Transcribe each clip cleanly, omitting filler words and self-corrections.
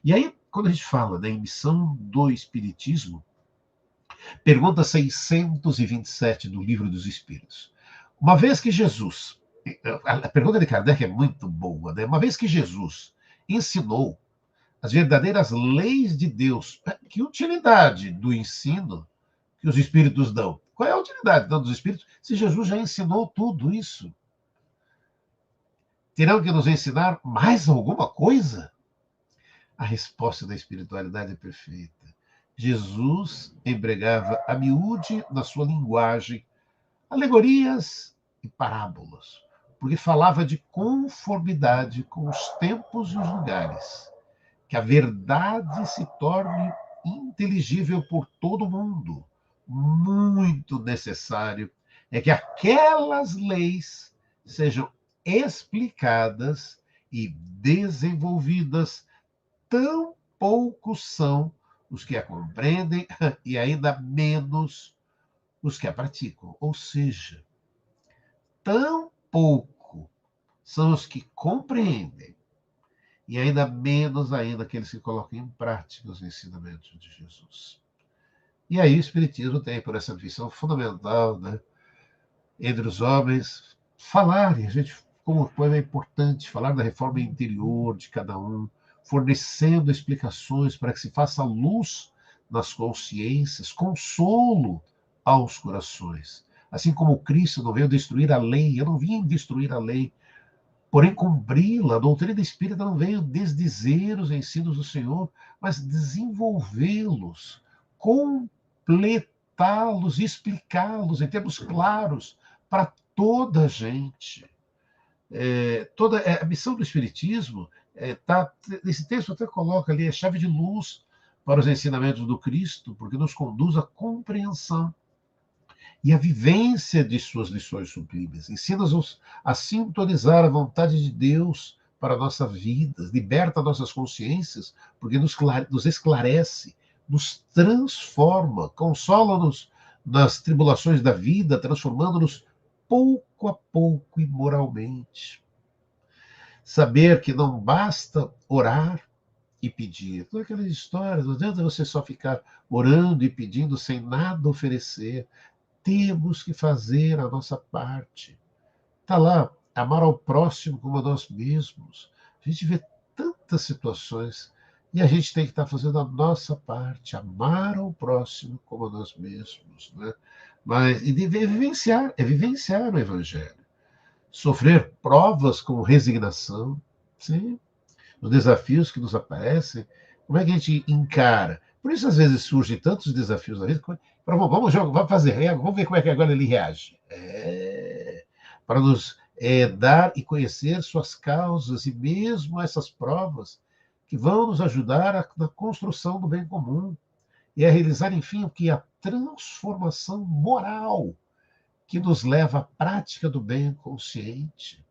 E aí, quando a gente fala da missão do Espiritismo, pergunta 627 do Livro dos Espíritos. Uma vez que Jesus, a pergunta de Kardec é muito boa, né? Uma vez que Jesus ensinou as verdadeiras leis de Deus, que utilidade do ensino que os espíritos dão? Qual é a utilidade dos espíritos se Jesus já ensinou tudo isso? Terão que nos ensinar mais alguma coisa? A resposta da espiritualidade é perfeita. Jesus empregava a miúde na sua linguagem alegorias e parábolas, porque falava de conformidade com os tempos e os lugares, que a verdade se torne inteligível por todo mundo. Muito necessário é que aquelas leis sejam explicadas e desenvolvidas. Tão poucos são os que a compreendem e ainda menos os que a praticam. Ou seja, tão pouco são os que compreendem e ainda menos ainda aqueles que colocam em prática os ensinamentos de Jesus. E aí o Espiritismo tem por essa missão fundamental, né, entre os homens, falarem, a gente, como é importante, falar da reforma interior de cada um, fornecendo explicações para que se faça luz nas consciências, consolo aos corações. Assim como Cristo não veio destruir a lei, eu não vim destruir a lei, porém cumpri-la. A doutrina espírita não veio desdizer os ensinos do Senhor, mas desenvolvê-los, completá-los, explicá-los em termos claros para toda a gente. A missão do Espiritismo, esse texto até coloca ali a chave de luz para os ensinamentos do Cristo, porque nos conduz à compreensão e à vivência de suas lições sublimes. Ensina-nos a sintonizar a vontade de Deus para a nossa vida, liberta nossas consciências, porque nos esclarece, nos transforma, consola-nos nas tribulações da vida, transformando-nos pouco a pouco e moralmente. Saber que não basta orar e pedir. Todas aquelas histórias, não adianta você só ficar orando e pedindo sem nada oferecer. Temos que fazer a nossa parte. Está lá, amar ao próximo como a nós mesmos. A gente vê tantas situações e a gente tem que estar fazendo a nossa parte, amar ao próximo como a nós mesmos. Né? Mas, e vivenciar o Evangelho. Sofrer provas com resignação, sim, os desafios que nos aparecem, como é que a gente encara? Por isso, às vezes, surgem tantos desafios na vida. Vamos jogar, vamos fazer regra, vamos ver como é que agora ele reage. Para nos dar e conhecer suas causas e mesmo essas provas que vão nos ajudar na construção do bem comum e a realizar, enfim, o que é a transformação moral que nos leva à prática do bem consciente.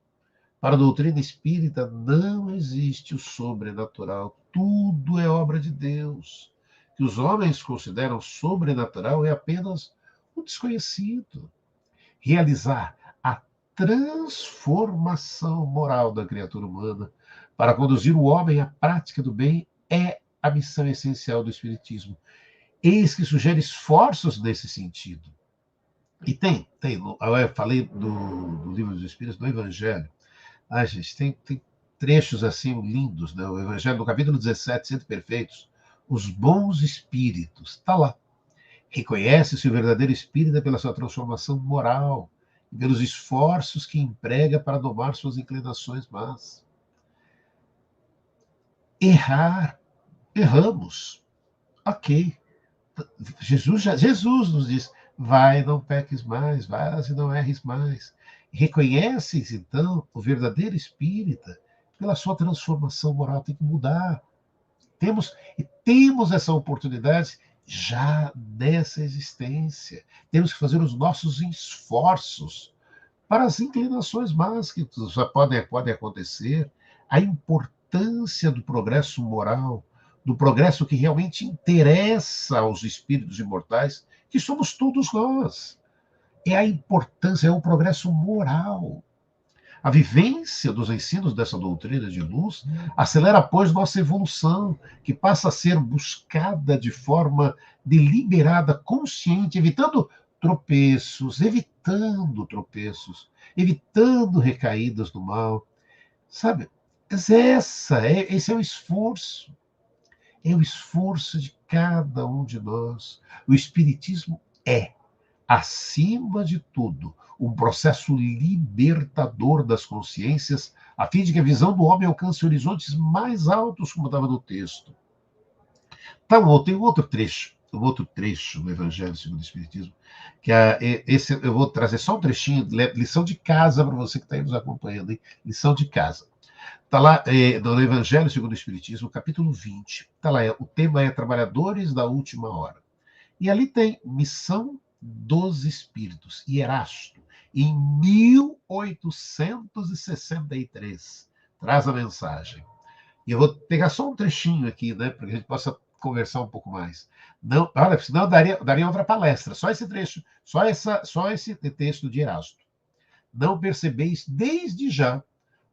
Para a doutrina espírita não existe o sobrenatural, tudo é obra de Deus. O que os homens consideram sobrenatural é apenas o desconhecido. Realizar a transformação moral da criatura humana para conduzir o homem à prática do bem é a missão essencial do Espiritismo. Eis que sugere esforços nesse sentido. E eu falei do Livro dos Espíritos, do Evangelho. Gente, tem trechos assim lindos, né? O Evangelho, no capítulo 17, Sendo Perfeitos, os bons espíritos, está lá. Reconhece-se o verdadeiro espírita pela sua transformação moral e pelos esforços que emprega para domar suas inclinações más. Erramos. Ok. Jesus nos diz, vai, não peques mais, vai e não erres mais. Reconhece, então, o verdadeiro espírita pela sua transformação moral, tem que mudar. Temos essa oportunidade já nessa existência. Temos que fazer os nossos esforços para as inclinações más que já podem acontecer, a importância do progresso moral, do progresso que realmente interessa aos espíritos imortais, que somos todos nós. É a importância, é o progresso moral. A vivência dos ensinos dessa doutrina de luz acelera, pois, nossa evolução, que passa a ser buscada de forma deliberada, consciente, evitando recaídas do mal. Sabe? Mas esse é o esforço de cada um de nós. O Espiritismo é, acima de tudo, um processo libertador das consciências, a fim de que a visão do homem alcance horizontes mais altos, como estava no texto. Então, tem um outro trecho no Evangelho segundo o Espiritismo, que esse eu vou trazer só um trechinho, lição de casa para você que está aí nos acompanhando, hein? Lição de casa. Está lá no Evangelho segundo o Espiritismo, capítulo 20. Está lá, o tema é Trabalhadores da Última Hora. E ali tem Missão dos Espíritos, e Erasto, em 1863. Traz a mensagem. E eu vou pegar só um trechinho aqui, né, para que a gente possa conversar um pouco mais. Não, olha, senão daria outra palestra. Só esse trecho, só esse texto de Erasto. Não percebeis desde já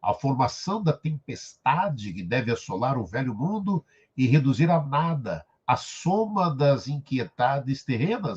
a formação da tempestade que deve assolar o velho mundo e reduzir a nada a soma das inquietades terrenas?